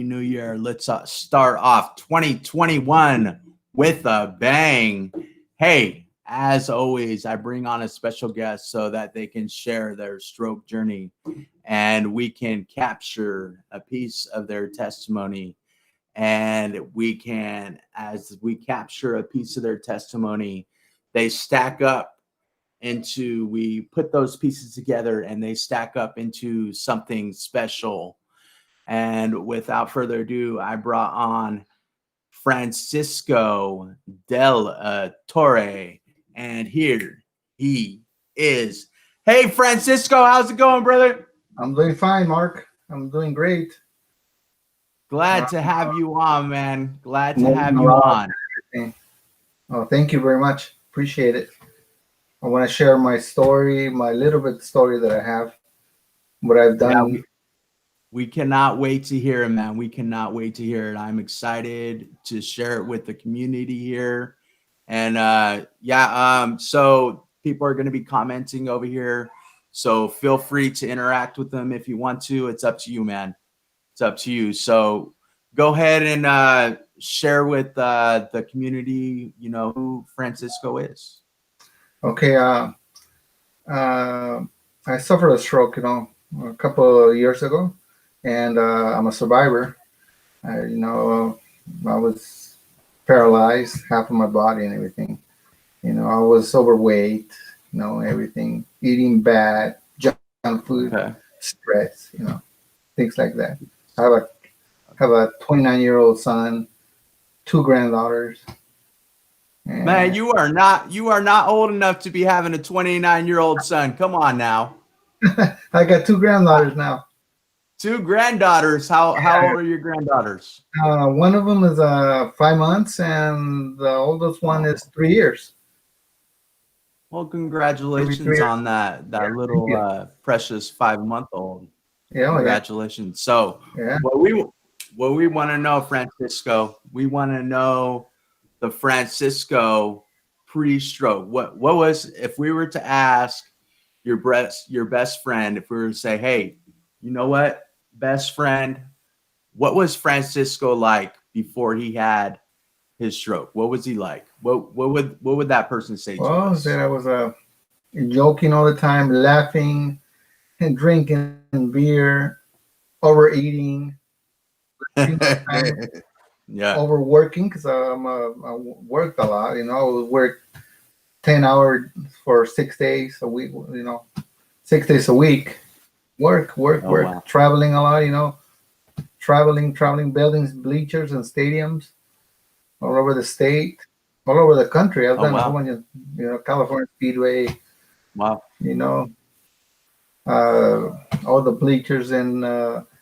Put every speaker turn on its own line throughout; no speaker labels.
New Year. Let's start off 2021 with a bang. Hey, as always, I bring on a special guest so that they can share their stroke journey and we can capture a piece of their testimony. And we can, as we capture a piece of their testimony, they stack up into, we put those pieces together and they stack up into something special. And without further ado, I brought on Francisco del Torre, and here he is. Hey, Francisco, how's it going, brother?
I'm doing fine, Mark. I'm doing great.
Glad to have you on, man. Glad to
Moving
have you
around.
on.
Oh, thank you very much. Appreciate it. I want to share my story, my little bit story that I have, what I've done.
Yeah, we cannot wait to hear it, man. We cannot wait to hear it. I'm excited to share it with the community here. And so people are going to be commenting over here. So feel free to interact with them if you want to. It's up to you, man. It's up to you. So go ahead and share with the community, you know, who Francisco is.
Okay. I suffered a stroke, a couple of years ago, and I'm a survivor. I was paralyzed, half of my body and everything. I was overweight, everything, eating bad, junk food,
Okay.
stress, things like that. I have a 29-year-old son, 2 granddaughters.
Man, you are not old enough to be having a 29-year-old son. Come on now.
I got 2 granddaughters now.
2 granddaughters. How old are your granddaughters?
One of them is 5 months, and the oldest one is 3 years.
Well, congratulations on that little precious 5-month-old.
Yeah,
congratulations. So what we want to know, Francisco, we want to know the Francisco pre-stroke. What was, if we were to ask your best friend, if we were to say, hey, you know what, best friend, what was Francisco like before he had his stroke? What was he like? What would that person say to us?
That I was joking all the time, laughing and drinking beer, overeating, overworking, because I worked a lot. I would work 10 hours for 6 days a week. 6 days a week. Work. Wow. Traveling a lot. Traveling, buildings, bleachers, and stadiums all over the state, all over the country. I've done a whole bunch of, California Speedway.
Wow.
All the bleachers in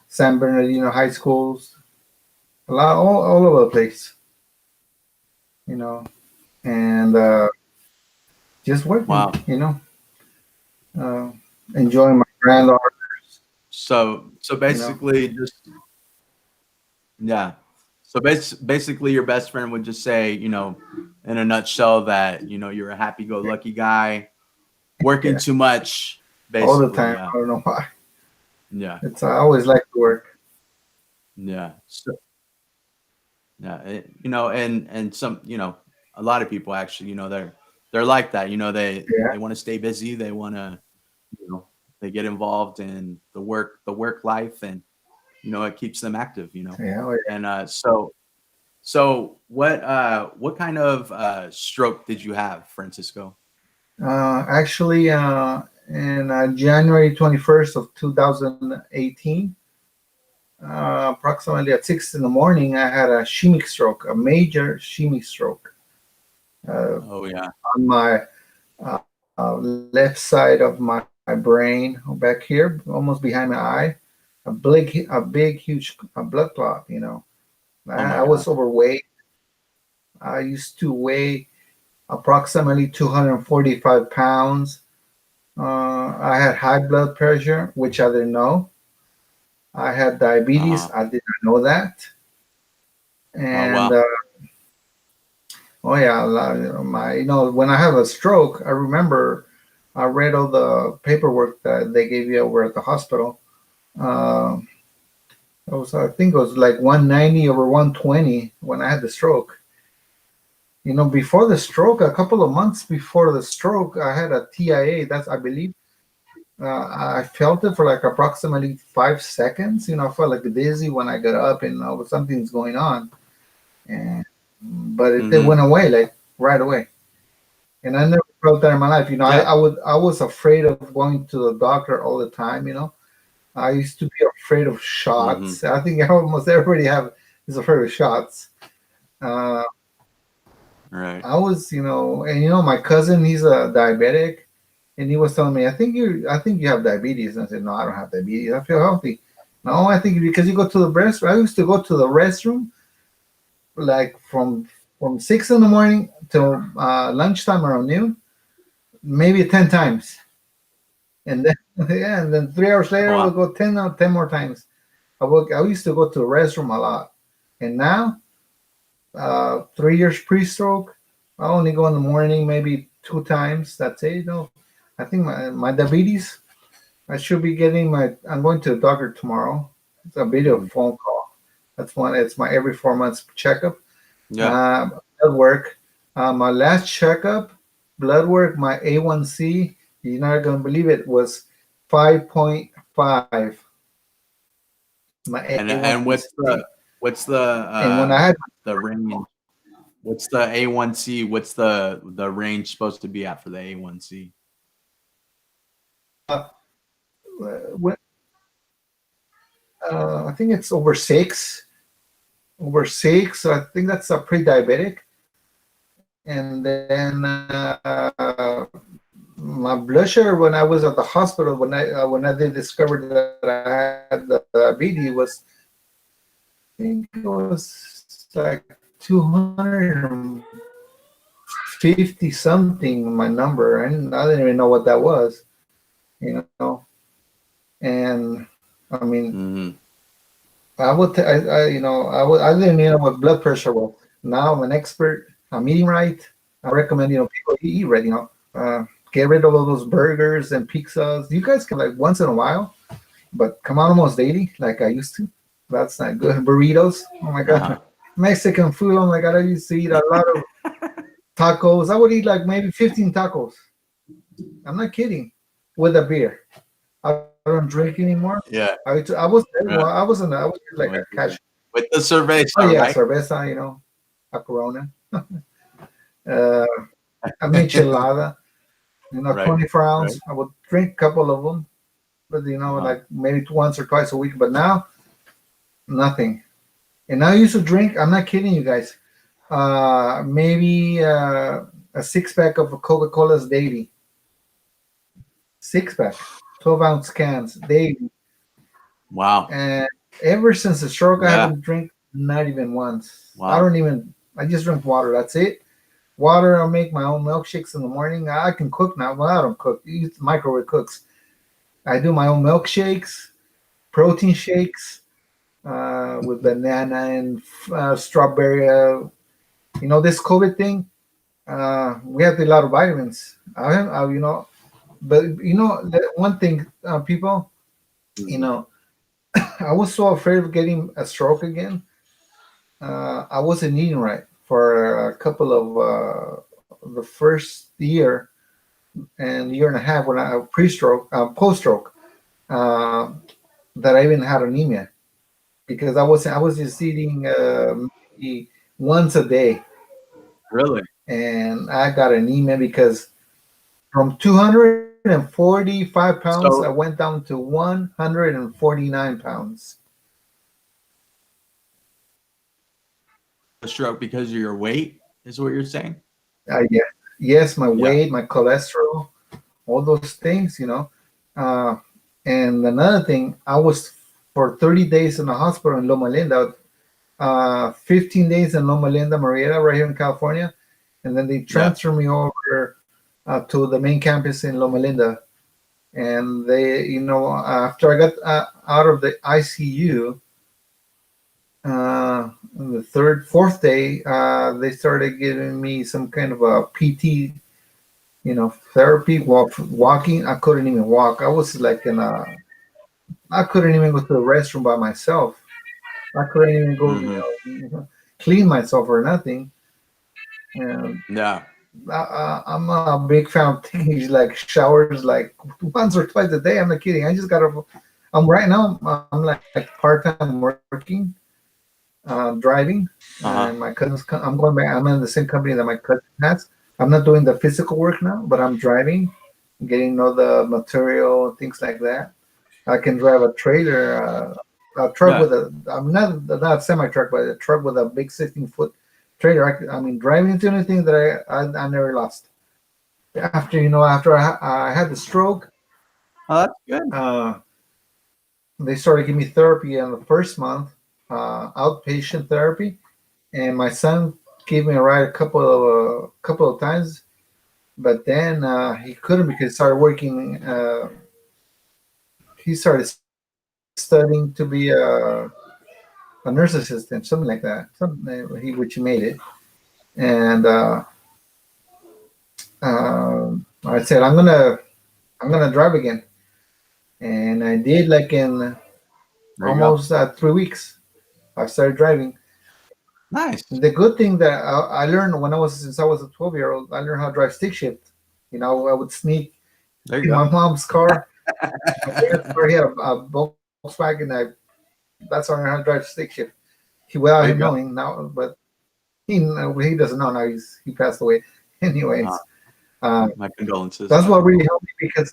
San Bernardino high schools, a lot, all over the place. And just working.
Wow.
Enjoying my granddaughters.
So basically, So basically, your best friend would just say, in a nutshell, that you're a happy-go-lucky guy, working too much, basically.
All the time. Yeah. I don't know why.
Yeah.
I always like to work.
Yeah. So, and some, a lot of people actually, they're like that. They want to stay busy. They want to, they get involved in the work life, and it keeps them active. And so what kind of stroke did you have, Francisco?
Actually, in January 21st of 2018, approximately at 6 in the morning, I had a ischemic stroke, a major ischemic stroke. On my left side of my brain, back here, almost behind my eye, a big, huge blood clot. I was overweight. I used to weigh approximately 245 pounds. I had high blood pressure, which I didn't know. I had diabetes. I did not know that. And when I have a stroke, I remember I read all the paperwork that they gave you over at the hospital. I think it was like 190 over 120 when I had the stroke. Before the stroke, a couple of months before the stroke, I had a TIA. That's, I believe, I felt it for like approximately 5 seconds. I felt like dizzy when I got up, and something's going on. And but it
Mm-hmm.
went away like right away. And I never felt that in my life. I was afraid of going to the doctor all the time. I used to be afraid of
Mm-hmm.
shots. I think almost everybody is afraid of shots. Uh,
Right.
I was, and my cousin, he's a diabetic, and he was telling me, I think you have diabetes. And I said, no, I don't have diabetes. I feel healthy. No, I think because you go to the restroom. I used to go to the restroom like from 6 in the morning till lunchtime around noon, maybe 10 times, and then yeah, and then 3 hours later
Wow.
we'll go 10 more times. I used to go to the restroom a lot, and now 3 years pre-stroke, I only go in the morning maybe 2 times. That's it. I think my diabetes. I should be getting I'm going to the doctor tomorrow. It's a video phone call. That's one. It's my every 4 months checkup.
Yeah.
Blood work. My last checkup, blood work, my A1C, you're not gonna believe it, was 5.5. My
And
A1C.
what's the
And when I had
the range? What's the A1C? What's the range supposed to be at for the A1C?
when, I think it's over 6. Over 6. So I think that's a pre-diabetic. And then my blood sugar when I was at the hospital when they discovered that I had the diabetes was, I think it was like 250 something my number, and I didn't even know what that was, you know. And I mean,
Mm-hmm.
I didn't even know what blood pressure was. Now I'm an expert. I'm eating right. I recommend people eat right. Get rid of all those burgers and pizzas. You guys can like once in a while, but come on almost daily like I used to. That's not good. Burritos. Oh my
Uh-huh.
god. Mexican food. Oh my god. I used to eat a lot of tacos. I would eat like maybe 15 tacos. I'm not kidding. With a beer. I don't drink anymore.
Yeah.
Well,
Yeah.
I was like a cash.
With the
Oh
cerveza,
yeah,
right?
cerveza. A Corona. uh, a michelada.
Right.
24
Right.
ounce. I would drink a couple of them, but
Uh-huh.
like maybe once or twice a week. But now, nothing. And I used to drink. I'm not kidding you guys. Maybe a 6 pack of Coca Colas daily. 6 pack, 12 ounce cans daily.
Wow.
And ever since the stroke, I
Yeah.
haven't drank not even once. I
Wow.
don't even. I just drink water. That's it. Water. I'll make my own milkshakes in the morning. I can cook now. Well, I don't cook. Use microwave cooks. I do my own milkshakes, protein shakes with banana and strawberry. This COVID thing, we have a lot of vitamins. But the one thing, people, you
Mhm.
know, I was so afraid of getting a stroke again. I wasn't eating right for a couple of the first year and year and a half when I pre-stroke, post-stroke, uh, that I even had anemia because I was just eating maybe once a day,
Really?
and I got anemia because from 245 pounds I
So
went down to 149 pounds.
a stroke because of your weight is what you're saying?
Yeah, yes, my
Yeah.
weight, my cholesterol, all those things, Uh, and another thing, I was for 30 days in the hospital in Loma Linda, 15 days in Loma Linda, Marietta, right here in California, and then they
Yeah.
transferred me over to the main campus in Loma Linda. And after I got out of the ICU, on the fourth day, they started giving me some kind of a PT, therapy, walking. I couldn't even walk. I was like I couldn't even go to the restroom by myself. I couldn't even go, clean myself or nothing. And
Yeah.
I'm a big fan of taking like showers like once or twice a day. I'm not kidding. I just got to. I'm right now. I'm like part-time working, driving, and my
Uh-huh.
cousins. I'm going back. I'm in the same company that my cousin has. I'm not doing the physical work now, but I'm driving, getting all the material and things like that. I can drive a trailer, a truck
Yeah.
with a. I'm not a semi truck, but a truck with a big 16-foot trailer. I mean, driving into anything that I never lost. After I had the stroke,
Oh, that's good.
uh, they started giving me therapy in the first month, outpatient therapy, and my son gave me a ride a couple of times, but then he couldn't because he started working. He started studying to be a nurse assistant, something like that. Which he made it, and I said I'm gonna drive again, and I did like in
There you go.
almost 3 weeks. I started driving.
Nice.
The good thing that I learned since I was a 12-year-old, I learned how to drive stick shift. I would sneak
There you
in my
go.
mom's car. My dad's car, he had a Volkswagen. That's how I learned how to drive stick shift. Without him
There you go.
knowing now, but he doesn't know now. He passed away.
Uh,
Anyways, uh,
my condolences.
that's what really helped me because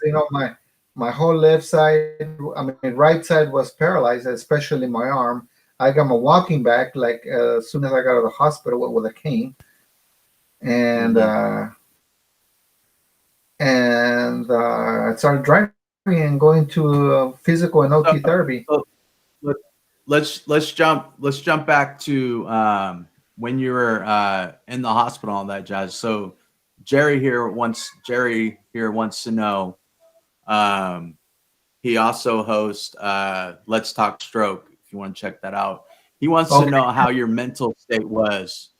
my whole left side, I mean right side was paralyzed, especially my arm. I got my walking back like as soon as I got out of the hospital with a cane, and
Mm-hmm.
I started driving and going to physical and OT
So,
therapy.
so let, let's jump back to when you were in the hospital and all that jazz. So Jerry here wants to know. Um, he also hosts Let's Talk Stroke. If you want to check that out, he wants to
Okay,
know how your mental state was.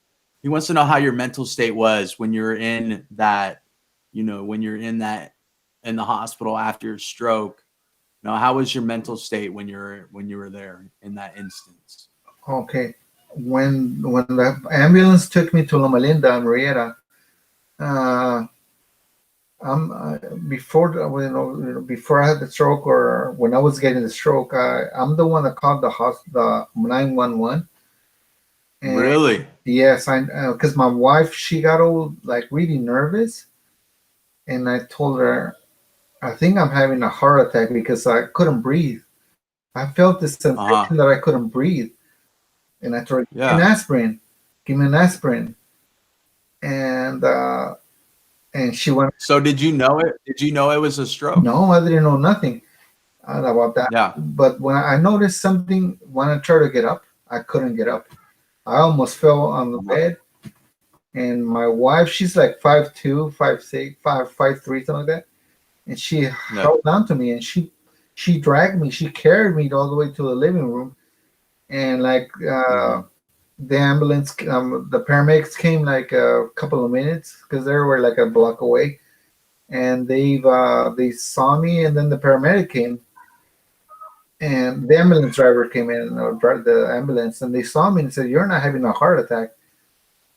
He wants to know how your mental state was when you're in that, when you're in the hospital after your stroke. How was your mental state when you were there in that instance?
okay. When the ambulance took me to Loma Linda and Riera, uh, I'm before before I had the stroke or when I was getting the stroke, I'm the one that called the 911. And
Really?
yes, I because my wife she got all like really nervous, and I told her I think I'm having a heart attack because I couldn't breathe. I felt this sensation that
Uh-huh.
I couldn't breathe, and I told her,
Yeah.
give me an aspirin, and she went,
So did you know it? Did you know it was a stroke?
no, I didn't know nothing about that.
Yeah.
But when I noticed something, when I tried to get up, I couldn't get up. I almost fell on the
Uh-huh.
bed. And my wife, she's like 5'2", 5'6", 5'3", something like that. And she
Yeah.
held on to me and she dragged me. She carried me all the way to the living room. And like
Hmm.
the ambulance, the paramedics came like a couple of minutes because they were like a block away. And they saw me, and then the paramedic came, and the ambulance driver came in or drive the ambulance, and they saw me and said, "You're not having a heart attack.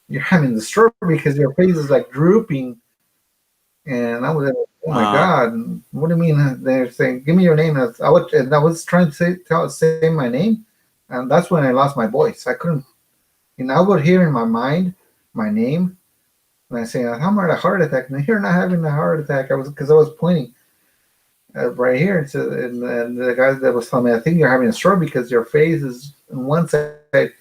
You're having the stroke because your face is like drooping." And I was like, "Oh my
Uh,
god, what do you mean?" They're saying, "Give me your name." And I was trying to say my name, and that's when I lost my voice. I couldn't, I would hear in my mind my name, and I say, "I'm having a heart attack." And you're not having a heart attack. I was pointing right here, and the guy that was telling me, "I think you're having a stroke because your face is on one side."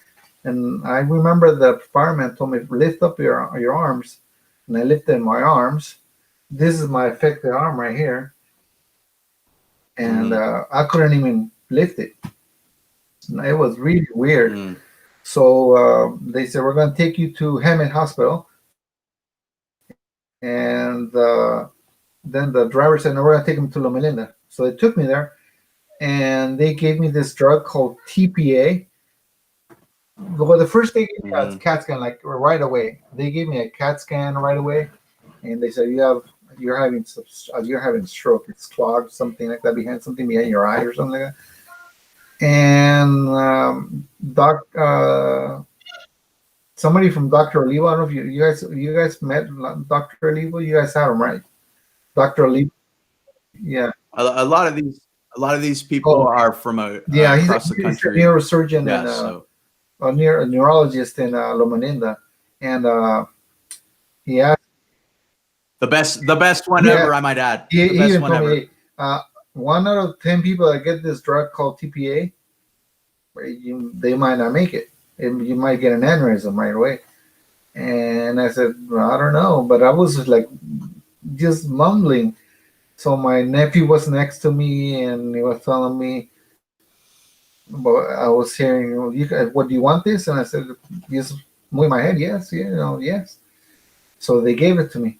And I remember the fireman told me, "Lift up your arms," and I lifted my arms. This is my affected arm right here, and
mm,
I couldn't even lift it. It was really weird.
mm,
So they said, "We're going to take you to Hammond Hospital," and then the driver said, "No, we're going to take him to Loma Linda." So they took me there, and they gave me this drug called TPA. Well, the first they gave me a
mm.
CAT scan like right away. They gave me a CAT scan right away, and they said you're having stroke. It's clogged, something like that, something behind your eye or something like that. And Doc, somebody from Dr. Olivo. I don't know if you guys met Dr. Olivo. You guys have him, right? Dr. Olivo. Yeah.
A lot of these people
Oh,
are from
yeah.
across the
He's a
country.
neurosurgeon
Yeah,
and
so
a neurologist in Loma Linda, and he asked,
the best one
yeah,
ever, I might add.
he
The best
even
one
told me,
ever.
hey, 1 out of 10 people that get this drug called TPA, they might not make it. You might get an aneurysm right away. And I said, well, I don't know, but I was just mumbling. So my nephew was next to me, and he was telling me, but I was hearing, what do you want this? And I said, just moving my head, yes, yes. So they gave it to me,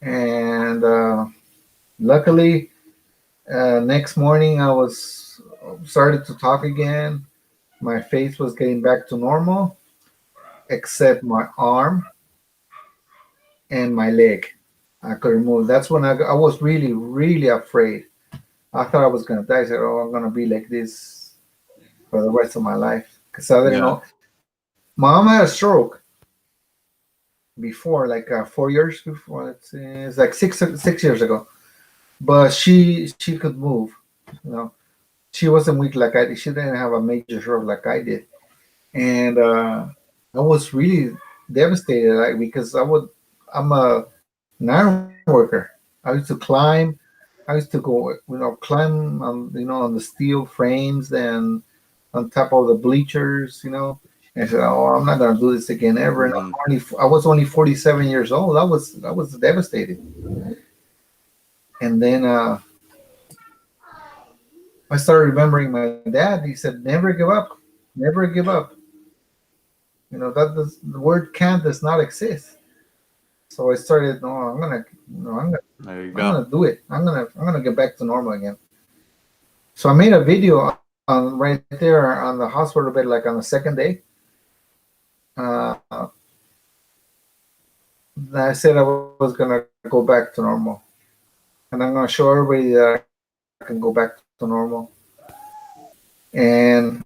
and luckily, next morning I was started to talk again. My face was getting back to normal, except my arm and my leg. I could move. That's when I was really, really afraid. I thought I was gonna die. I said, "Oh, I'm gonna be like this for the rest of my life," because I didn't
Yeah.
know. My mom had a stroke before, like 4 years before. It's like 6 years ago. But she could move. You know, she wasn't weak like I did. She didn't have a major stroke like I did, and I was really devastated, like, because I'm a an iron worker. I used to climb. I used to go, climb on, on the steel frames and on top of the bleachers, And I said, "Oh, I'm not gonna do this again ever." And
Mhm.
I was only 47 years old. I was devastated. And then I started remembering my dad. He said, "Never give up, never give up." The word "can't" does not exist. So I started. No, I'm gonna,
There you
I'm
go.
gonna do it. I'm gonna get back to normal again. So I made a video on right there on the hospital bed, like on the second day. Uh, I said I was gonna go back to normal, and I'm gonna show everybody that I can go back to normal. And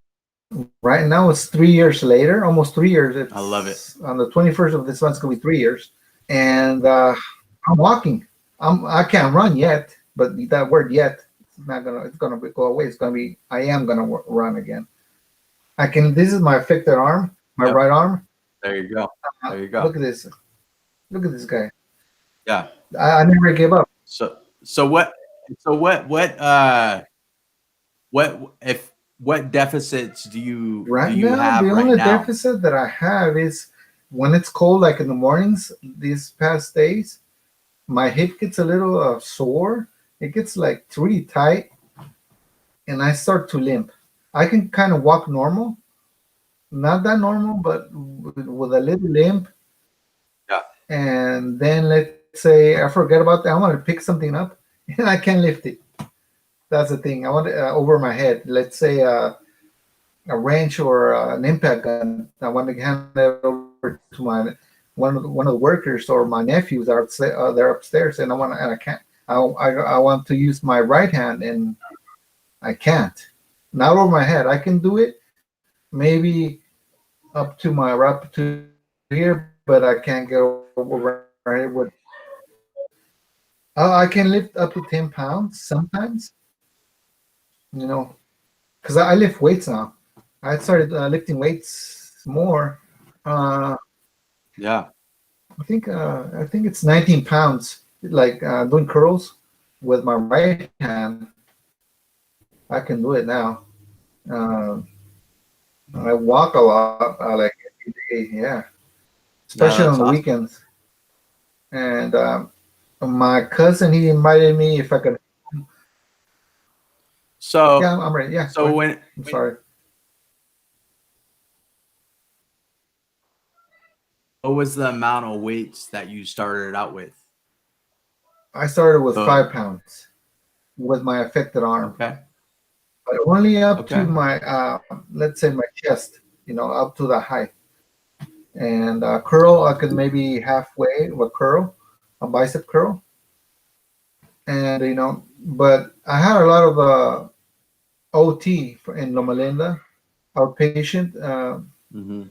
right now it's 3 years later, almost 3 years.
I
It's
love it.
on the 21st of this month. It's gonna be 3 years, and I'm walking. I can't run yet, but that word "yet" it's not gonna. It's gonna go away. It's gonna be. I am gonna run again. I can. This is my affected arm, my
Yep.
right arm.
There you go. There you go.
Look at this. Look at this guy.
Yeah.
I never gave up.
So what deficits do
Right
you
now, the
have right
only
now?
deficit that I have is when it's cold, like in the mornings. These past days, my hip gets a little sore. It gets like really tight, and I start to limp. I can kind of walk normal, not that normal, but with a little limp.
Yeah.
And then let's say I forget about that. I want to pick something up, and I can't lift it. That's the thing. I want it over my head. Let's say a wrench or an impact gun. I want to hand it over to my one of the workers or my nephews that are they're upstairs, and I can't. I want to use my right hand, and I can't. Not over my head. I can do it maybe up to my up to here, but I can't get over my head with. I can lift up to 10 pounds sometimes, you know, because I lift weights now. I started lifting weights more. Uh,
Yeah.
I think it's 19 pounds, like doing curls with my right hand. I can do it now. Uh, I walk a lot, like every day, yeah,
Yeah,
especially
that's
on the
awesome.
weekends. And my cousin, he invited me if I could.
So
Yeah, I'm ready. Yeah, go
so
ahead.
when
I'm sorry.
what was the amount of weights that you started out with?
I started with
So
5 pounds with my affected arm,
okay.
but only up to
Okay.
my, let's say my chest, up to the height. And curl, I could maybe halfway of a curl, a bicep curl. And, but I had a lot of OT in Loma Linda. outpatient,
Mm-hmm.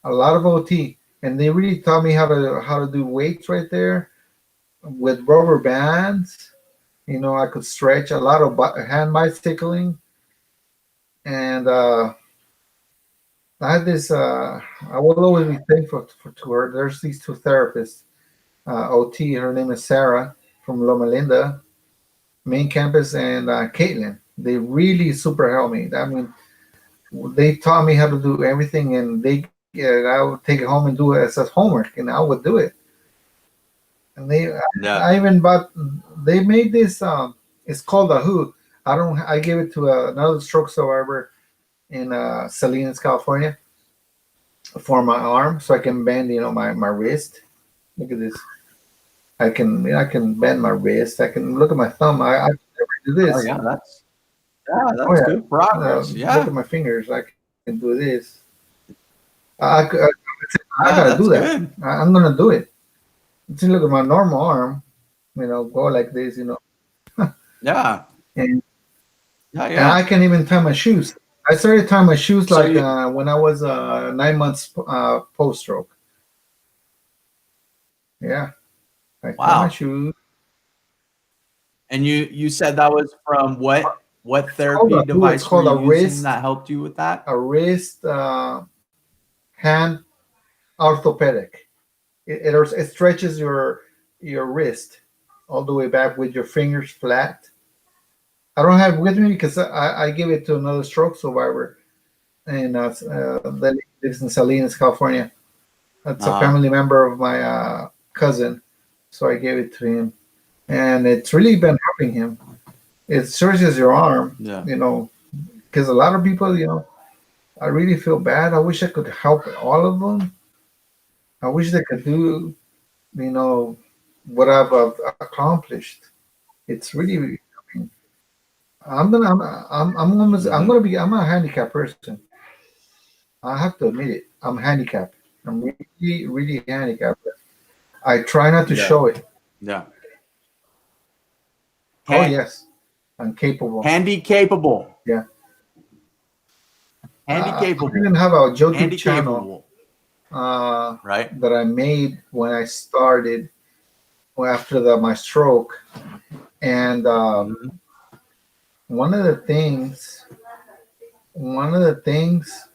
a lot of OT, and they really taught me how to do weights right there with rubber bands. I could stretch a lot of hand bicycling, and I had this. I will always be thankful to her. There's these two therapists, OT. Her name is Sarah from Loma Linda main campus, and Caitlin. They really super helped me. I mean, they taught me how to do everything, and I would take it home and do it as homework, and I would do it. And
Yeah.
I even bought. They made this. It's called a hood. I don't. I gave it to another stroke survivor in Salinas, California, for my arm, so I can bend. My wrist. Look at this. I can bend my wrist. I can look at my thumb. I can never do
Oh
this.
yeah,
Oh
that's
yeah.
good progress.
Look
Yeah.
at my fingers. I can do this. I
Yeah,
gotta do
that's
that.
good.
I'm gonna do it. See, look at my normal arm. Go like this.
Yeah.
And
Yeah,
and
yeah.
I can even tie my shoes. I started tying my shoes
So
like
you
when I was 9 months post stroke. Yeah, I tie my
wow.
shoes.
And you said that was from what
It's called
therapy
a who? It's
device were
called
you
a
using
wrist,
that helped you with that?
hand orthopedic. It stretches your wrist all the way back with your fingers flat. I don't have it with me because I gave it to another stroke survivor, and that lives in Salinas, California. That's a
Uh-huh.
family member of my cousin, so I gave it to him, and it's really been helping him. It stretches your arm,
Yeah.
because a lot of people, I really feel bad. I wish I could help all of them. I wish they could do, you know, what I've accomplished. It's really. I mean, I'm
Mm-hmm.
gonna be. I'm a handicapped person. I have to admit it. I'm handicapped. I'm really, really handicapped. I try not to
Yeah.
show it.
Yeah.
Oh
Ha-
yes, I'm capable.
handy capable.
Yeah.
Handy
I even
capable.
have a YouTube
Handy
channel
capable.
uh,
Right?
that I made when I started after my stroke, and
Mm-hmm.
one of the things, one of the things,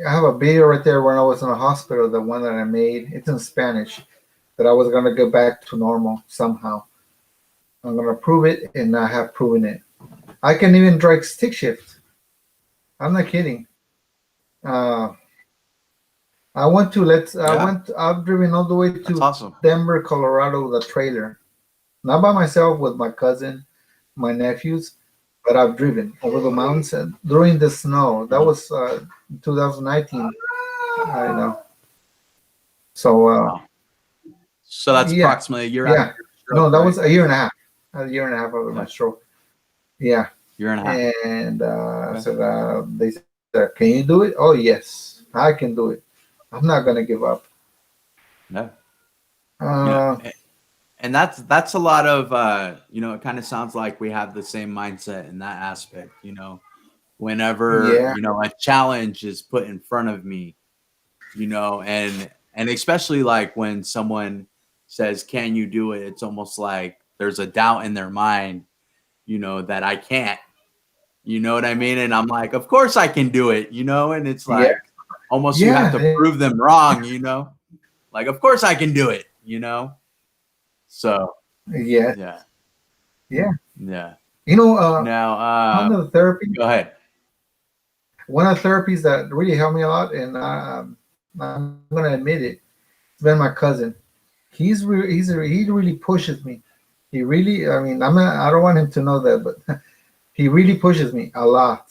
I have a video right there when I was in the hospital. The one that I made, it's in Spanish. That I was gonna get back to normal somehow. I'm gonna prove it, and I have proven it. I can even drive stick shift. I'm not kidding. Uh,
Yeah.
I've driven all the way
That's
to
awesome.
Denver, Colorado with a trailer. Not by myself, with my cousin, my nephews, but I've driven over the mountains during the snow. That
Mm-hmm.
was 2019. I know. So
Wow. So that's
yeah,
approximately a year after
yeah.
your
No,
stroke,
that was
right?
a year and a half. A year and a half after my
Yeah.
stroke. Yeah.
Year and a half.
And
Okay.
so they said, "Can you do it?" Oh yes, I can do it. I'm not gonna give up.
Yeah. You know,
Uh,
and that's a lot of it kind of sounds like we have the same mindset in that aspect. Whenever
yeah,
a challenge is put in front of me, and especially like when someone says, can you do it, it's almost like there's a doubt in their mind, that I can't, you know what I mean? And I'm like, of course I can do it, and it's
yeah,
like almost you have to
yeah,
prove them wrong, like of course I can do it, so
yeah,
yeah.
yeah.
Yeah.
Now,
Now,
one of the therapy,
go ahead.
one of the therapies that really helped me a lot, and I'm gonna admit it, it's been my cousin. He really pushes me. He really, I mean, I don't want him to know that, but he really pushes me a lot.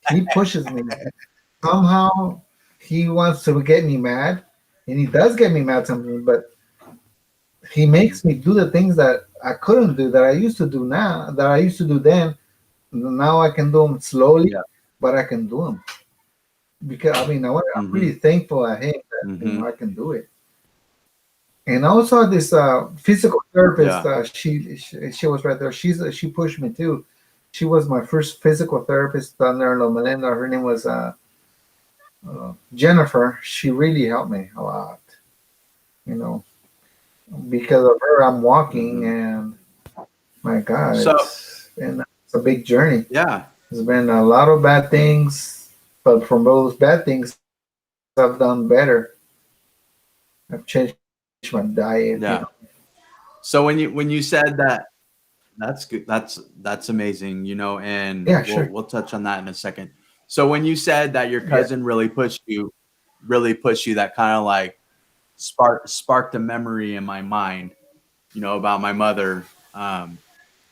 He pushes me. Somehow he wants to get me mad, and he does get me mad sometimes, but he
Mhm.
makes me do the things that I couldn't do, that I used to do now, that I used to do then. Now I can do them slowly,
Yeah.
but I can do them. Because I mean, I'm really
Mhm.
thankful at him that
Mhm.
I can do it. And also this physical therapist,
Yeah.
she was right there. She pushed me too. She was my first physical therapist down there in Loma Linda. Her name was Jennifer. She really helped me a lot. You know, because of her, I'm walking, and my God,
So
it's a big journey.
yeah,
There's been a lot of bad things, but from those bad things, I've done better. I've changed my diet.
yeah. So when you said that, that's good. That's amazing. And
Yeah,
we'll
sure.
we'll touch on that in a second. So when you said that your
Yeah.
cousin really pushed you, that kind of like sparked a memory in my mind, about my mother. God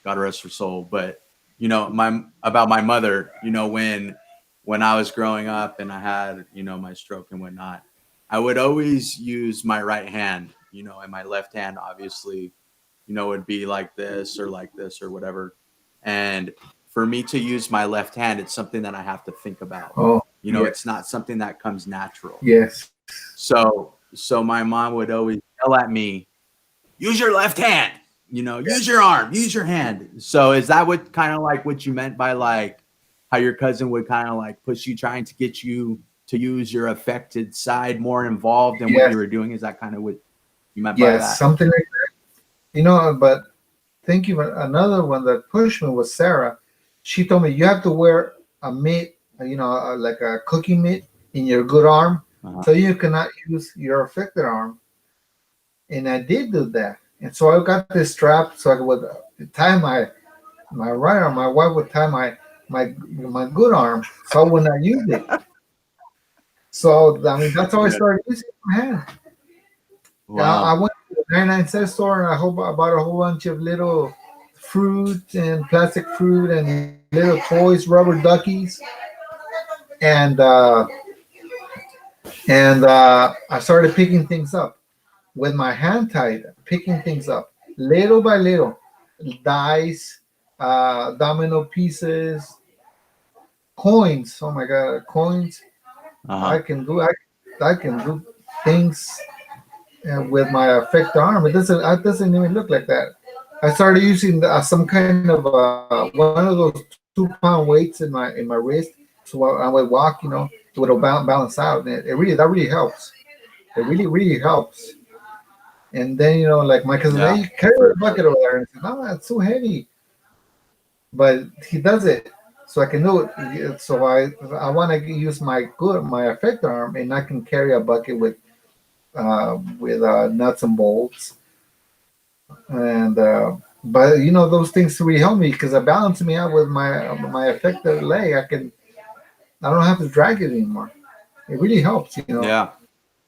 rest her soul. But my about my mother, when I was growing up and I had, my stroke and whatnot, I would always use my right hand, and my left hand obviously, would be like this or like this or whatever. And for me to use my left hand, it's something that I have to think about.
Oh,
It's
yes.
not something that comes natural.
Yes.
So my mom would always yell at me, use your left hand, use your arm, use your hand. So is that what kind of like what you meant by like how your cousin would kind of like push you, trying to get you to use your affected side more involved in what
Yes.
you were doing? Is that kind of what you meant by
Yes.
that?
Something like that. But thank you. Another one that pushed me was Sarah. She told me you have to wear a mitt, like a cooking mitt in your good arm,
Uh-huh.
so you cannot use your affected arm. And I did do that. And so I got this strap so I would tie my right arm. My wife would tie my good arm, so I would not use it. So I mean, that's how I
Yeah.
started using my hand. I
Wow.
went to the 99 cent store and I bought a whole bunch of little fruit and plastic fruit and little toys, rubber duckies, and I started picking things up with my hand tied, picking things up little by little, dice, domino pieces, coins. Oh my God, coins! I
Uh-huh.
can do I, I can do things with my affect arm. It doesn't even look like that. I started using some kind of one of those 2 pound weights in my wrist. So I would walk, it would balance out, and that really helps. It really helps. And then like my cousin, hey,
Yeah,
you carry
for
a
sure.
bucket over there, and I said, no, it's too heavy. But he does it, so I can do it. So I want to use my affect arm, and I can carry a bucket with nuts and bolts. And but those things really help me because it balance me out with my affected leg. I don't have to drag it anymore. It really helps.
Yeah.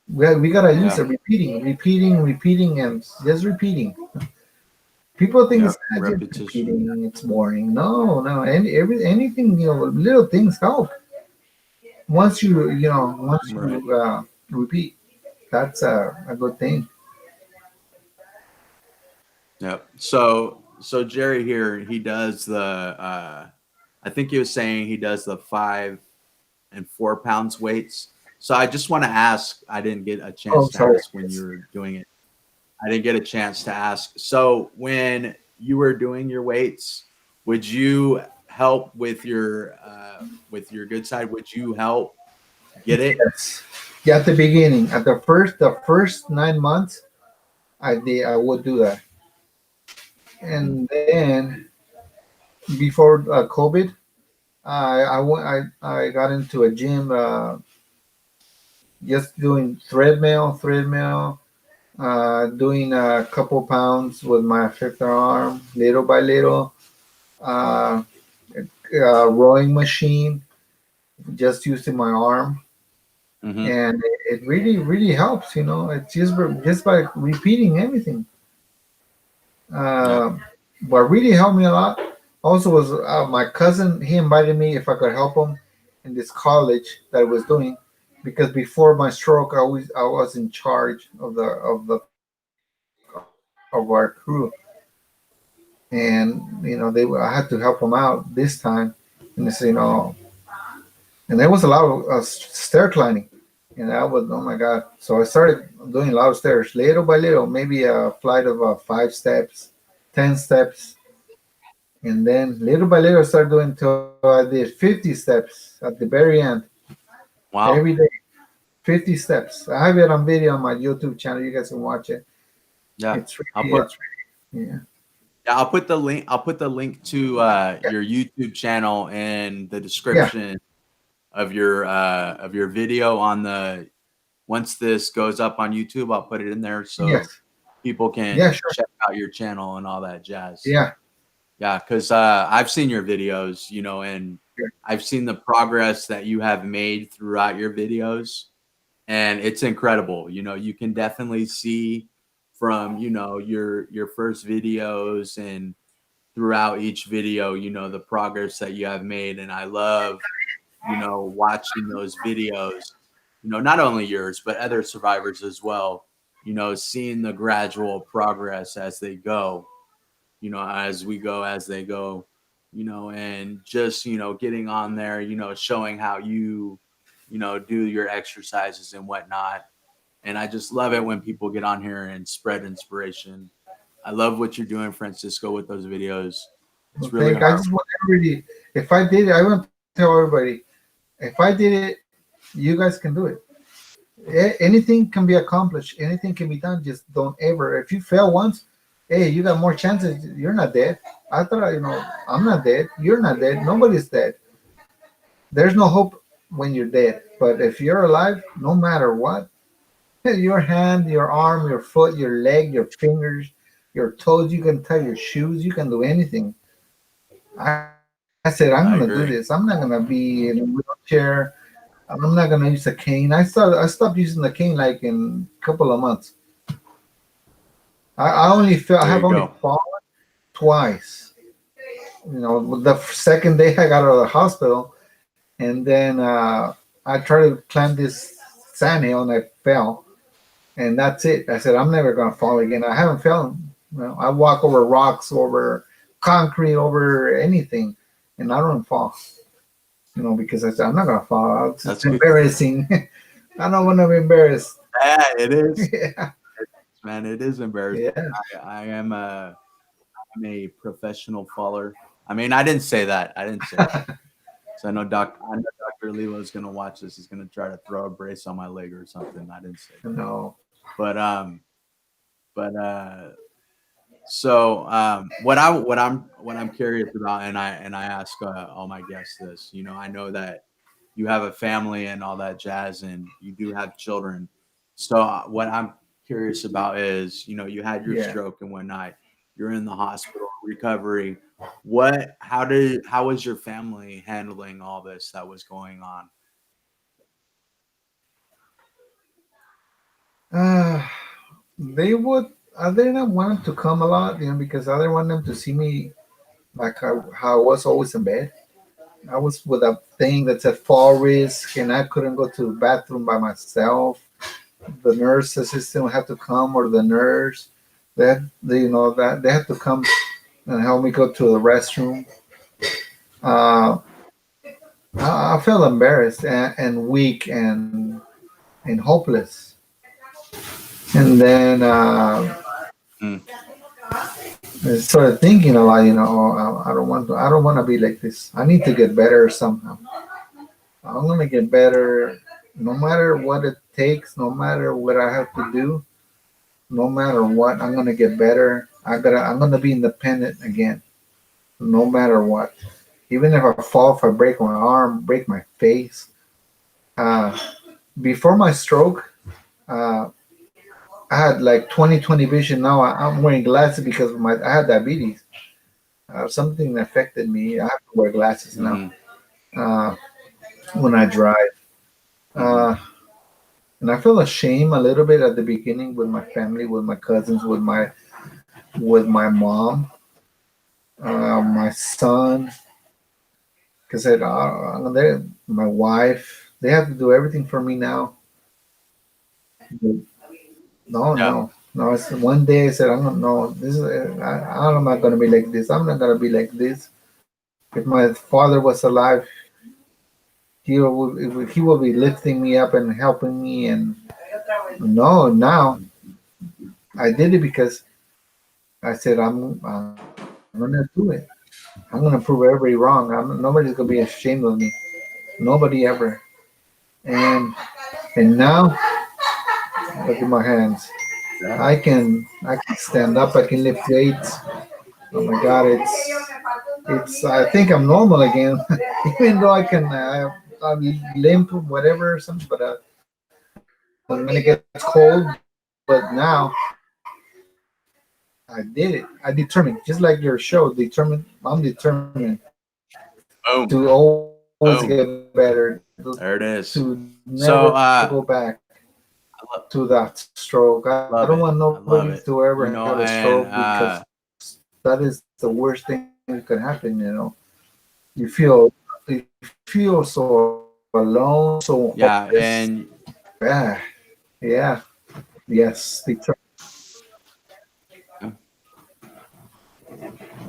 We gotta use
Yeah.
it, repeating, and just repeating. People think
Yeah.
it's just
Repetition.
repeating, it's boring. No, no, anything, little things help. Once you
Right.
repeat, that's a good thing.
Yep. So Jerry here, he does the I think he was saying he does the 5 and 4 pounds weights. So I just want to ask, I didn't get a
Oh,
chance to
sorry.
ask when you were doing it. I didn't get a chance to ask. So when you were doing your weights, would you help with your good side? Would you help get it?
Yes. Yeah, at the beginning, at the first 9 months, I would do that,
Mhm.
and then before COVID, I got into a gym, just doing treadmill, doing a couple pounds with my fifth arm, little by little, uh, rowing machine, just using my arm,
Mhm.
and it really helps. It's just by repeating everything.
Yep.
Uh, what really helped me a lot also was my cousin. He invited me if I could help him in this college that I was doing, because before my stroke, I was in charge of our crew, and I had to help him out this time, and and there was a lot of stair climbing, and I was, oh my God. So I started doing a lot of stairs, little by little, maybe a flight of 5 steps, 10 steps, And then little by little, I started doing until I did 50 steps at the very end every
Wow.
day. 50 steps. I have it on video on my YouTube channel. You guys can watch it.
Yeah.
It's
I'll
really,
put
it's really, yeah.
yeah, I'll put the link to your YouTube channel in the
Yeah.
description of your video on the once this goes up on YouTube, I'll put it in there so
Yes.
people
Yeah,
can
sure.
check out your channel and all that jazz.
Yeah.
Yeah, because I've seen your videos, you know, and
Yeah.
I've seen the progress that you have made throughout your videos, and it's incredible. You know, you can definitely see from, you know, your first videos and throughout each video, you know, the progress that you have made. And I love, you know, watching those videos, you know, not only yours, but other survivors as well, you know, seeing the gradual progress as they go, you know, as we go, as they go, you know, and just, you know, getting on there, you know, showing how you know, do your exercises and whatnot. And I just love it when people get on here and spread inspiration. I love what you're doing, Francisco, with those videos. It's
Well,
really
I
hard.
just want everybody, if I did it, I want to tell everybody, if I did it, you guys can do it. Anything can be accomplished. Anything can be done. Just don't ever. If you fail once, hey, you got more chances. You're not dead. I thought, I'm not dead. You're not dead. Nobody's dead. There's no hope when you're dead. But if you're alive, no matter what, your hand, your arm, your foot, your leg, your fingers, your toes, you can tie your shoes. You can do anything. I said, I'm gonna do this. I'm
I
not gonna
agree.
be in a wheelchair. I'm not gonna use a cane. I stopped using the cane like in a couple of months. I only fell. I
There
have
you
only
go.
fallen twice. The second day I got out of the hospital, and then I tried to climb this sand hill and I fell, and that's it. I said I'm never gonna fall again. I haven't fallen. I walk over rocks, over concrete, over anything, and I don't fall. Because I said I'm not gonna fall. It's
That's
just
good.
embarrassing. I don't want to be embarrassed.
Yeah, it is,
Yeah,
man. It is embarrassing.
yeah.
I'm a professional faller. I mean, I didn't say that. I didn't say that. So I know Dr. Lilo is gonna watch this. He's gonna try to throw a brace on my leg or something. I didn't say that.
No.
But but so what I'm curious about, and I ask all my guests this. You know, I know that you have a family and all that jazz, and you do have children. So what I'm curious about is, you know, you had your
Yeah.
stroke and whatnot. You're in the hospital recovery. How was your family handling all this that was going on?
Uh, they would. I didn't want them to come a lot, because I didn't want them to see me like how I was always in bed. I was with a thing that said fall risk, and I couldn't go to the bathroom by myself. The nurse assistant had to come, or the nurse. That they had to come and help me go to the restroom. Uh, I felt embarrassed and weak and hopeless. And then
Mm,
I started thinking a lot. I don't want to be like this. I need to get better somehow. I'm gonna get better, no matter what it takes, no matter what I have to do, no matter what. I'm gonna get better. I'm gonna be independent again, no matter what. Even if I fall, if I break my arm, break my face. Uh, Before my stroke, uh, I had like 20/20 vision. Now I'm wearing glasses because I had diabetes. Something affected me. I have to wear glasses now
mm,
uh, when I drive.
mm,
Uh, and I feel ashamed a little bit at the beginning with my family, with my cousins, with my mom, my son, because my wife. They have to do everything for me now. No,
yeah.
no, no. It's one day I said, I'm not. No, this is. I'm not gonna be like this. I'm not gonna be like this. If my father was alive, he will be lifting me up and helping me. And no, now I did it because I said I'm gonna do it. I'm gonna prove everybody wrong. Nobody's gonna be ashamed of me. Nobody ever. And now look at my hands.
Yeah.
I can stand up. I can lift weights. Oh my God, it's. I think I'm normal again, even though I'm limp, whatever, or something. But when it gets cold, but now I did it. I determined, just like your show, determined. I'm determined
Boom.
to always get
Boom.
better.
There it is.
To never
So
go back to that stroke. I don't want
I love
nobody
it.
to ever
You know,
have a
and
stroke because that is the worst thing that could happen. You feel so alone, so
yeah,
hopeless.
and
Yeah, yeah, yes.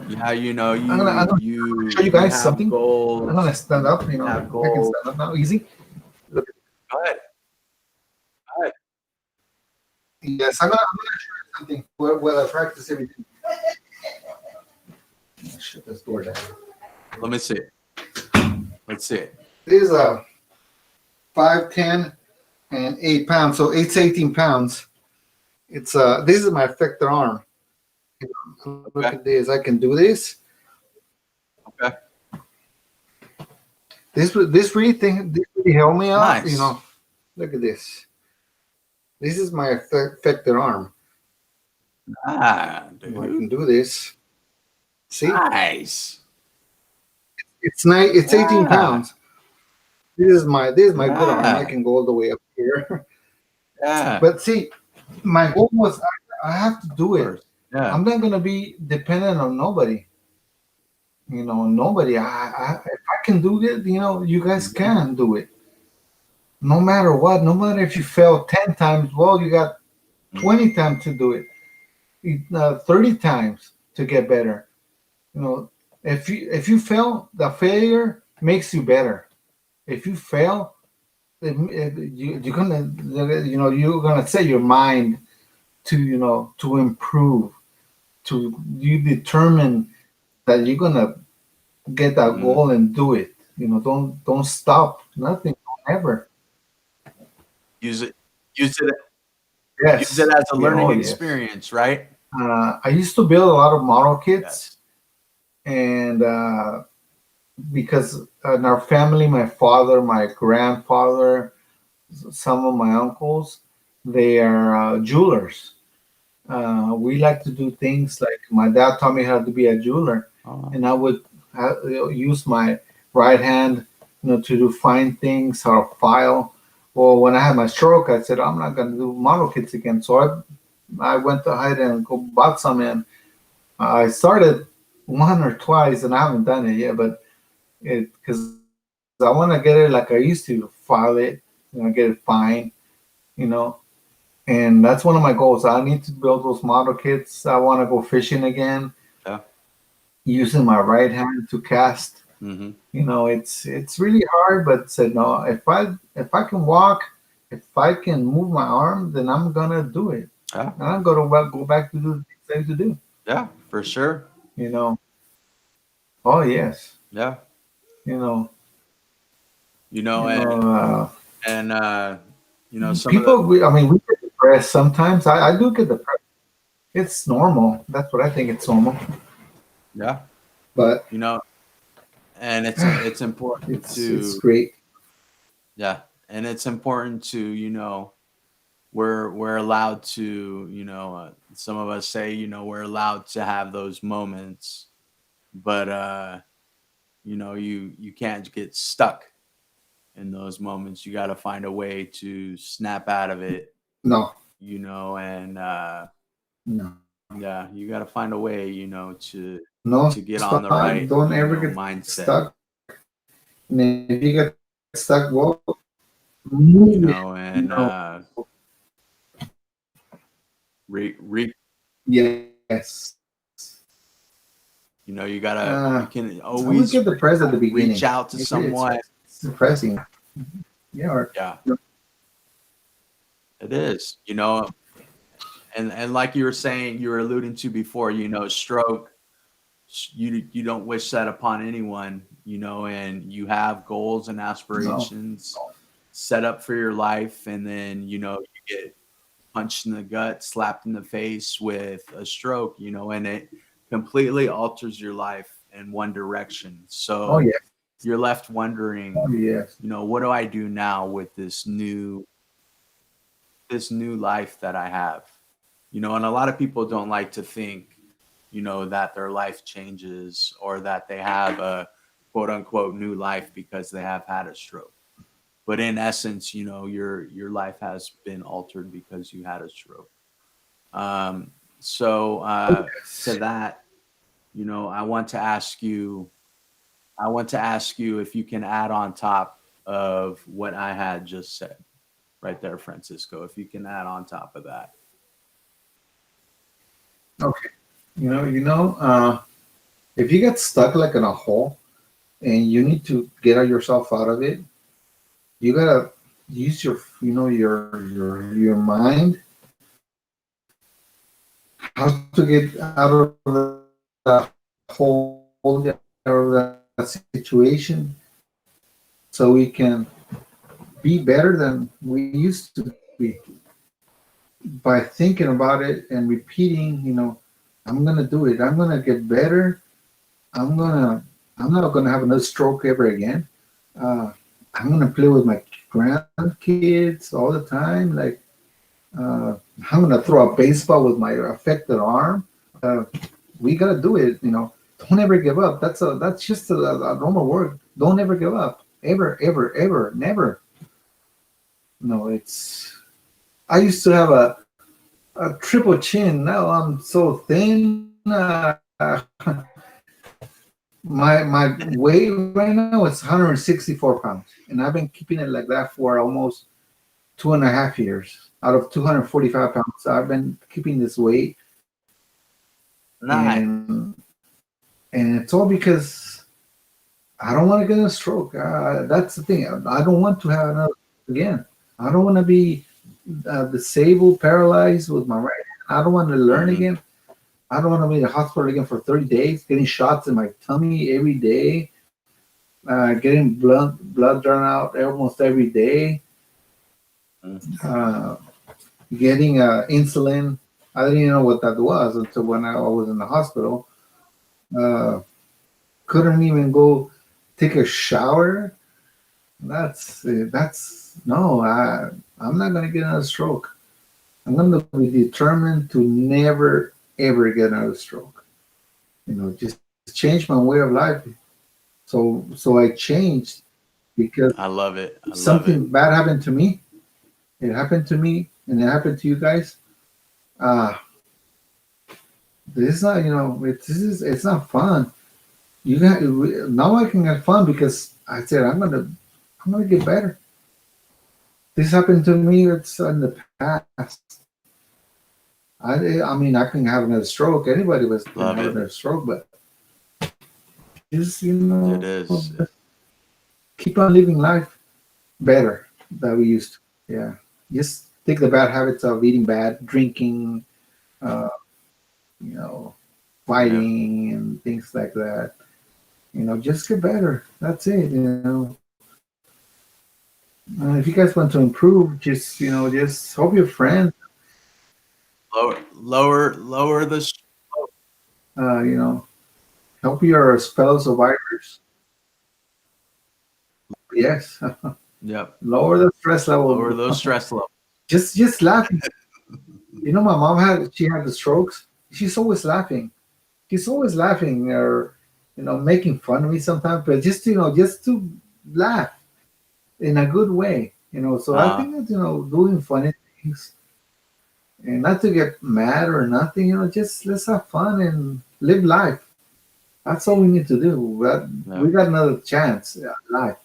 yeah, you know,
I'm gonna show you
you
guys
have
something. I'm gonna
goals.
stand up.
You have
I can
goals.
stand up now, easy. Look.
Go ahead. Go ahead.
Yes, I'm gonna show you something. Well, I practice everything. Shut this door down.
Let me see it. Let's see it.
This is a 5, 10, and 8 pounds. So 18 pounds. It's this is my effector arm. Look
Okay.
at this. I can do this.
Okay.
This really helped me out.
Nice.
Look at this. This is my effector arm.
Dude.
I can do this. See?
Nice.
It's 18 pounds. This is my good arm. I can go all the way up here.
Yeah.
But see, my goal was I have to do it.
Yeah.
I'm not gonna be dependent on nobody. Nobody. If I can do it, you guys can do it. No matter what, no matter if you fail 10 times, well, you got 20 times to do it. 30 times to get better. If you fail, the failure makes you better. If you fail, you're gonna set your mind to improve. You determine that you're gonna get that goal and do it. Don't stop. Nothing ever.
Use it. Use it.
Yes.
Use it as a learning
Yes.
experience, right?
I used to build a lot of model kits, and because in our family, my father, my grandfather, some of my uncles, they are jewelers. We like to do things like my dad taught me how to be a jeweler, and I would use my right hand, to do fine things or file. Well, when I had my stroke, I said I'm not going to do model kits again. So I went ahead and go bought some, and I started one or twice, and I haven't done it yet, but because I want to get it like I used to, file it, get it fine, you know. And that's one of my goals. I need to build those model kits. I want to go fishing again, using my right hand to cast.
Mm-hmm.
It's really hard, but said no. If I can walk, if I can move my arm, then I'm gonna do it.
Yeah.
And I'm gonna go back to do the things I used to do.
Yeah, for sure.
Oh yes.
Yeah.
And
some
people.
of
We get depressed sometimes. I do get depressed. It's normal. That's what I think. It's normal.
Yeah.
But
and it's important
it's great.
Yeah, and it's important to we're allowed to some of us say we're allowed to have those moments, but you can't get stuck in those moments. You got to find a way to snap out of it.
No.
And
No.
Yeah, you got to find a way to get
stop.
on the right
Don't ever get
mindset.
Stuck. And if you get stuck, well, move yes.
You gotta. You can
always get depressed at the beginning.
Reach out to someone.
It's depressing. Yeah.
It is. And like you were saying, you were alluding to before. Stroke. you don't wish that upon anyone, and you have goals and
No.
aspirations set up for your life, and then you get punched in the gut, slapped in the face with a stroke, and it completely alters your life in one direction.
Oh
So
yes.
you're left
Oh
wondering,
yes.
what do I do now with this new life that I have? And a lot of people don't like to think, that their life changes or that they have a quote unquote new life because they have had a stroke. But in essence, your life has been altered because you had a stroke. So
Oh
to
yes.
that, I want to ask you if you can add on top of what I had just said right there, Francisco, if you can add on top of that.
Okay. If you get stuck like in a hole and you need to get yourself out of it, you gotta use your mind how to get out of that hole, out of that situation, so we can be better than we used to be by thinking about it and repeating. I'm gonna do it. I'm gonna get better. I'm gonna. I'm not gonna have another stroke ever again. Uh, I'm gonna play with my grandkids all the time. Like uh, I'm gonna throw a baseball with my affected arm. Uh, we gotta do it. Don't ever give up. That's just a normal word. Don't ever give up. Ever, ever, ever, never. No, it's. I used to have a triple chin. Now I'm so thin. My weight right now is 164 pounds, and I've been keeping it like that for almost 2.5 years. Out of 245 pounds, I've been keeping this weight,
Nice.
and it's all because I don't want to get a stroke. That's the thing. I don't want to have another again. I don't want to be disabled, paralyzed with my right hand. I don't want to learn
Hmm.
again. I don't want to be in the hospital again for 30 days, getting shots in my tummy every day, getting blood drawn out almost every day, uh, getting insulin. I didn't even know what that was until when I was in the hospital. Uh, couldn't even go take a shower. That's no. I'm not gonna get another stroke. I'm gonna be determined to never ever get another stroke. Just change my way of life. So I changed because
I love it. I love
something
it.
bad happened to me. It happened to me, and it happened to you guys. Uh, this is not, it's not fun. You got now I can have fun because I said I'm gonna get better. This happened to me. It's in the past. I mean, I can have another stroke. Anybody was can
Love
have
it.
another stroke, but just
It is.
keep on living life better than we used to. Yeah, just take the bad habits of eating bad, drinking, uh, you know,
Yep.
fighting, and things like that. Just get better. That's it. If you guys want to improve, just help your friends.
Lower the.
Help your fellow survivors. Yes,
Yep.
lower the stress
Lower
level.
those stress levels.
Just laughing. My mom had the strokes. She's always laughing. She's always laughing, or making fun of me sometimes, but just to laugh in a good way. So I
Uh,
think that doing funny things and not to get mad or nothing. Just let's have fun and live life. That's all we need to do. We
yep.
got another chance at life.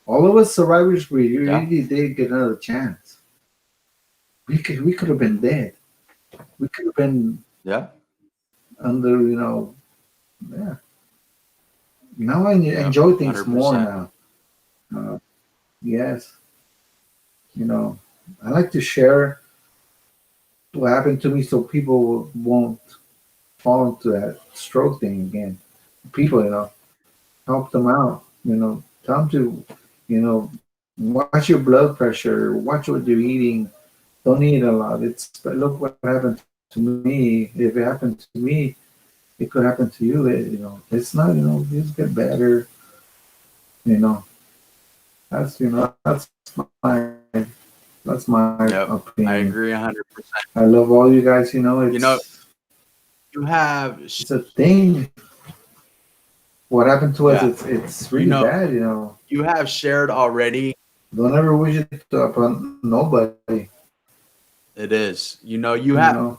All of us survivors, we
Yeah.
really did get another chance. We could have been dead. We could have been
Yeah.
under. Yeah. Now I
Yep.
enjoy things more
100%.
now. Uh, yes. You know, I like to share what happened to me so people won't. fall into that stroke thing again. People, help them out. Tell them to, watch your blood pressure, watch what you're eating. Don't eat a lot. But look what happened to me. If it happened to me, it could happen to you. It's not, just get better. You know, that's my opinion.
Yep, I agree 100%.
I love all you guys.
You know, you
It's
have,
a thing. What happened to us?
yeah,
It's really
you know,
bad.
you have shared already.
Don't ever wish it upon nobody.
It is,
You
you
know,
have,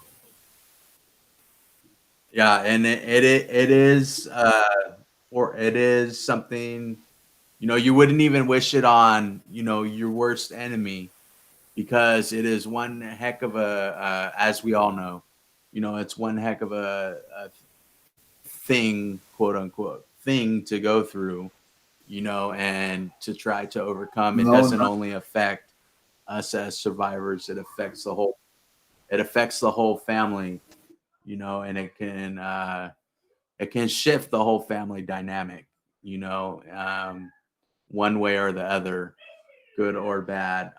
yeah, and it is, or it is something, you wouldn't even wish it on, your worst enemy, because it is one heck of a, as we all know, it's one heck of a thing, quote unquote, thing to go through, and to try to overcome. It
no,
doesn't
not
only affect us as survivors, it affects the whole family, and it can shift the whole family dynamic, one way or the other, good or bad.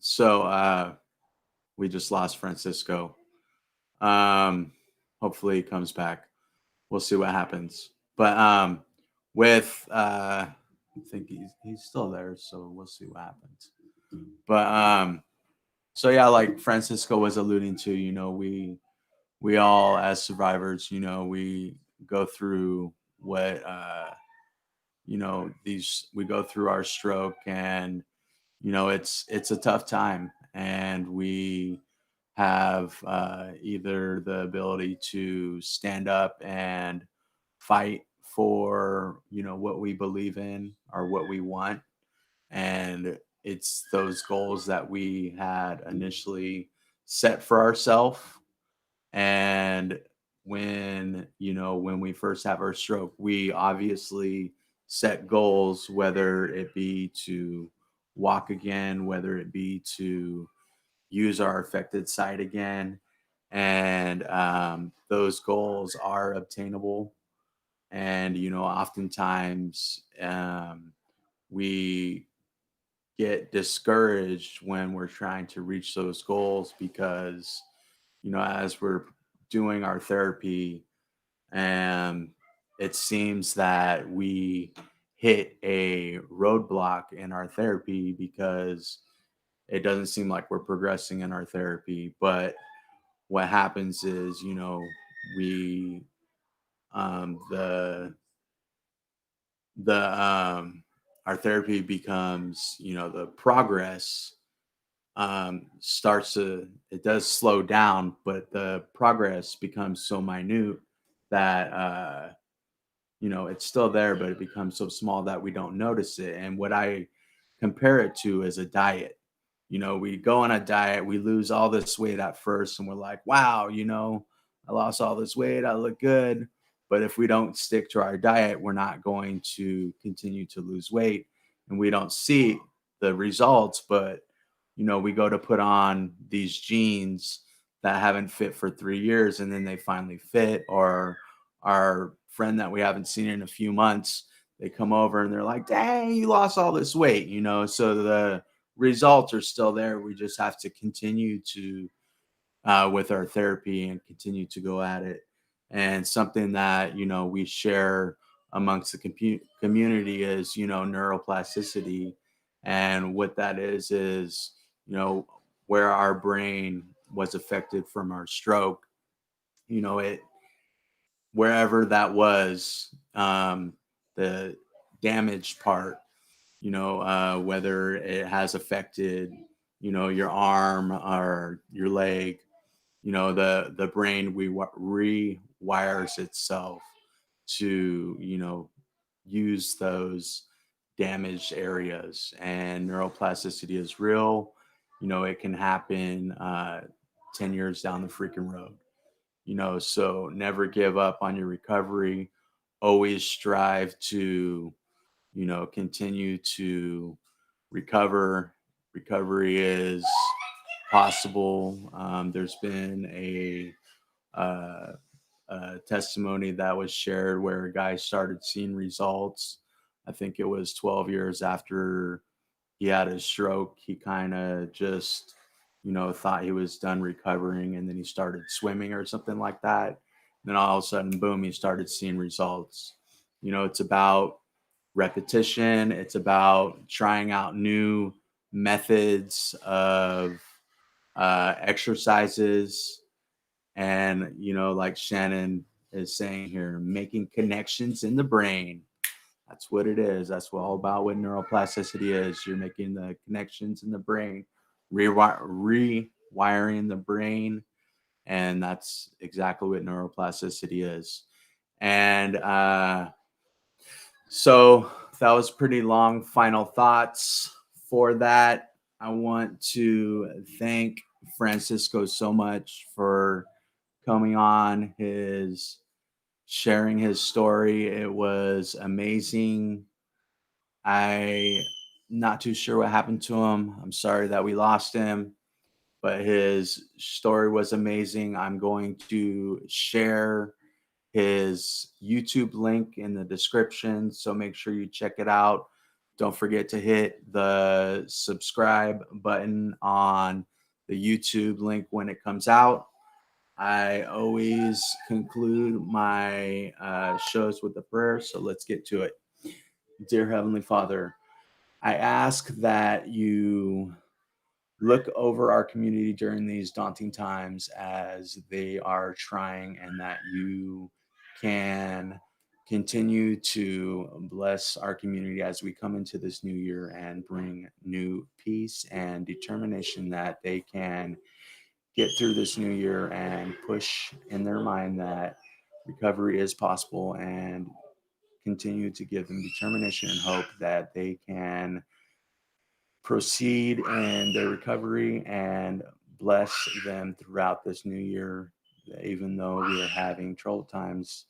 So we just lost Francisco. Um, Hopefully he comes back. We'll see what happens. But with I think he's still there, so we'll see what happens. But so yeah, like Francisco was alluding to, we all as survivors, we go through what these we go through our stroke, and it's a tough time, and we have either the ability to stand up and fight for what we believe in or what we want, and it's those goals that we had initially set for ourselves. And when we first have our stroke, we obviously set goals, whether it be to walk again, whether it be to use our affected side again. And those goals are obtainable. And oftentimes we get discouraged when we're trying to reach those goals, because as we're doing our therapy, and it seems that we hit a roadblock in our therapy, because it doesn't seem like we're progressing in our therapy. But what happens is, we the our therapy becomes, the progress starts to, it does slow down, but the progress becomes so minute that it's still there, but it becomes so small that we don't notice it. And what I compare it to is a diet. We go on a diet, we lose all this weight at first, and we're like, wow, I lost all this weight, I look good. But if we don't stick to our diet, we're not going to continue to lose weight, and we don't see the results. But we go to put on these jeans that haven't fit for 3 years, and then they finally fit. Or our friend that we haven't seen in a few months, they come over and they're like, dang, you lost all this weight, so the results are still there. We just have to continue to with our therapy, and continue to go at it. And something that we share amongst the community is neuroplasticity. And what that is where our brain was affected from our stroke, it wherever that was, the damaged part, whether it has affected, your arm or your leg, the brain rewires itself to, use those damaged areas. And neuroplasticity is real. It can happen 10 years down the freaking road. So never give up on your recovery. Always strive to, continue to recover. Recovery is possible. There's been a testimony that was shared where a guy started seeing results. I think it was 12 years after he had his stroke. He kind of just, thought he was done recovering, and then he started swimming or something like that. And then all of a sudden, boom, he started seeing results. It's about repetition. It's about trying out new methods of exercises. And, like Shannon is saying here, making connections in the brain. That's what it is. That's all about what neuroplasticity is. You're making the connections in the brain, rewiring the brain. And that's exactly what neuroplasticity is. And so that was pretty long final thoughts for that. I want to thank Francisco so much for coming on, sharing his story. It was amazing. I'm not too sure what happened to him. I'm sorry that we lost him, but his story was amazing. I'm going to share his YouTube link in the description, so make sure you check it out. Don't forget to hit the subscribe button on the YouTube link when it comes out. I always conclude my shows with a prayer, so let's get to it. Dear Heavenly Father, I ask that you look over our community during these daunting times as they are trying, and that you can continue to bless our community as we come into this new year and bring new peace and determination that they can get through this new year and push in their mind that recovery is possible, and continue to give them determination and hope that they can proceed in their recovery and bless them throughout this new year, even though we are having troubled times.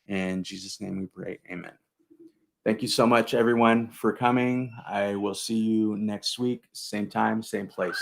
In Jesus' name we pray. Amen. Thank you so much, everyone, for coming. I will see you next week, same time, same place.